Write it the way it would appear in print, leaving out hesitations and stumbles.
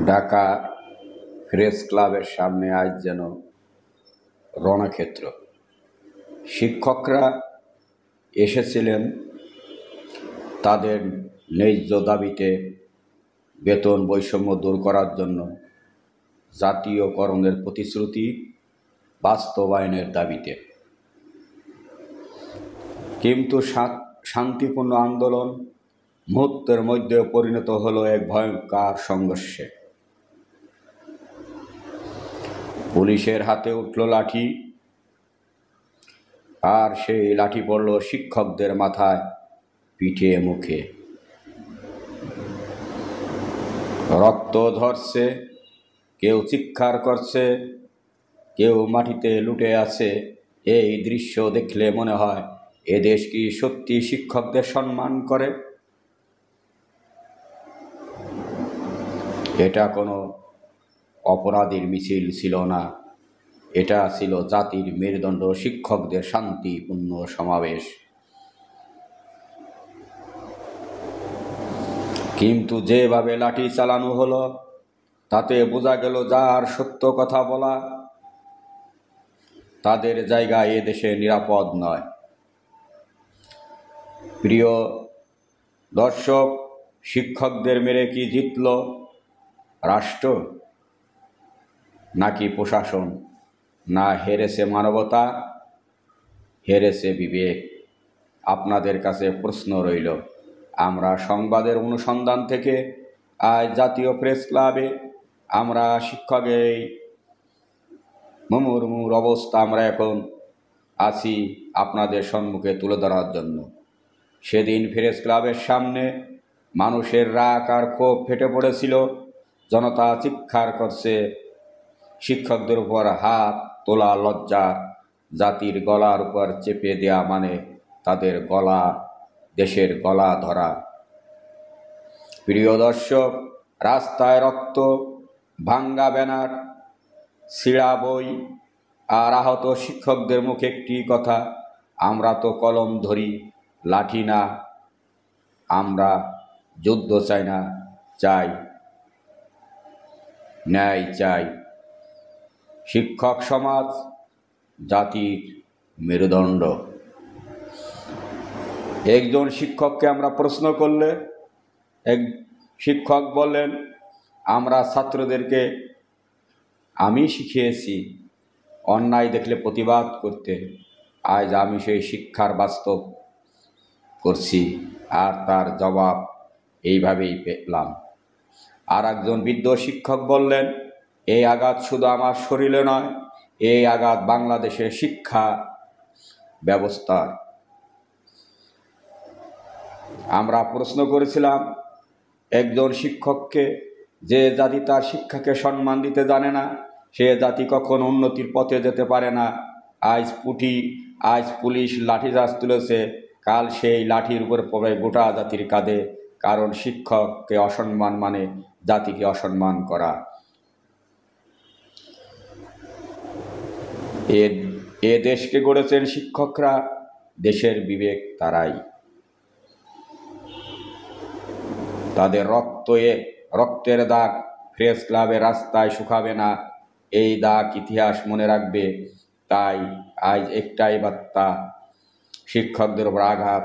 Dhaka press ক্লাবের সামনে আজ যেন রণক্ষেত্র। শিক্ষকরা এসেছিলেন তাদের ন্যায্য দাবিতে, বেতন বৈষম্য দূর করার জন্য, জাতীয়করণের প্রতিশ্রুতি বাস্তবায়নের দাবিতে। কিন্তু শান্তিপূর্ণ আন্দোলন মুহূর্তের মধ্যে পরিণত হলো এক ভয়ঙ্কর সংঘর্ষে। পুলিশের হাতে উঠল লাঠি, আর সেই লাঠি পড়ল শিক্ষকদের মাথায়, পিঠে, মুখে। রক্ত ঝরছে, কেউ চিৎকার করছে, কেউ মাটিতে লুটে আছে। এই দৃশ্য দেখলে মনে হয় এ দেশ কি সত্যি শিক্ষকদের সম্মান করে? এটা কোনো অপরাধীর মিছিল ছিল না, এটা ছিল জাতির মেরুদণ্ড, শিক্ষকদের শান্তিপূর্ণ সমাবেশ। কিন্তু যেভাবে লাঠি চালানো হলো, তাতে বোঝা গেল যার সত্য কথা বলা, তাদের জায়গা এ দেশে নিরাপদ নয়। প্রিয় দর্শক, শিক্ষকদের মেরে কি জিতল রাষ্ট্র, নাকি প্রশাসন? না হেরেছে মানবতা, হেরেছে বিবেক? আপনাদের কাছে প্রশ্ন রইল। আমরা সংবাদের অনুসন্ধান থেকে আজ জাতীয় প্রেস ক্লাবে আমরা শিক্ষকের এই মুমূর্মুর অবস্থা আমরা এখন আছি আপনাদের সম্মুখে তুলে ধরার জন্য। সেদিন প্রেস ক্লাবের সামনে মানুষের রাগ আর ক্ষোভ ফেটে পড়েছিল। জনতা চিৎকার করছে, শিক্ষকদের উপর হাত তোলা লজ্জা, জাতির গলার উপর চেপে দেয়া মানে তাদের গলা, দেশের গলা ধরা। প্রিয় দর্শক, রাস্তায় রক্ত, ভাঙ্গা ব্যানার, ছিঁড়া বই আর আহত শিক্ষকদের মুখে একটি কথা, আমরা তো কলম ধরি, লাঠি না। আমরা যুদ্ধ চাই না, চাই ন্যায়, চাই। শিক্ষক সমাজ জাতির মেরুদণ্ড। একজন শিক্ষককে আমরা প্রশ্ন করলে এক শিক্ষক বললেন, আমরা ছাত্রদেরকে আমি শিখিয়েছি অন্যায় দেখলে প্রতিবাদ করতে। আজ আমি সেই শিক্ষার বাস্তব করছি, আর তার জবাব এইভাবেই পেলাম। আর একজন বৃদ্ধ শিক্ষক বললেন, এই আঘাত শুধু আমার শরীরে নয়, এই আঘাত বাংলাদেশের শিক্ষা ব্যবস্থার। আমরা প্রশ্ন করেছিলাম একজন শিক্ষককে, যে জাতি তার শিক্ষাকে সম্মান দিতে জানে না, সে জাতি কখনো উন্নতির পথে যেতে পারে না। আজ পুলিশ লাঠিচার্জ তুলেছে, কাল সেই লাঠির উপর পড়ে গোটা জাতির কাঁধে। কারণ শিক্ষককে অসম্মান মানে জাতিকে অসম্মান করা। এ দেশকে গড়েছেন শিক্ষকরা, দেশের বিবেক তারাই। তাদের রক্তের দাগ প্রেস ক্লাবের রাস্তায় শুকাবে না, এই দাগ ইতিহাস মনে রাখবে। তাই আজ একটাই বার্তা, শিক্ষকদের উপর আঘাত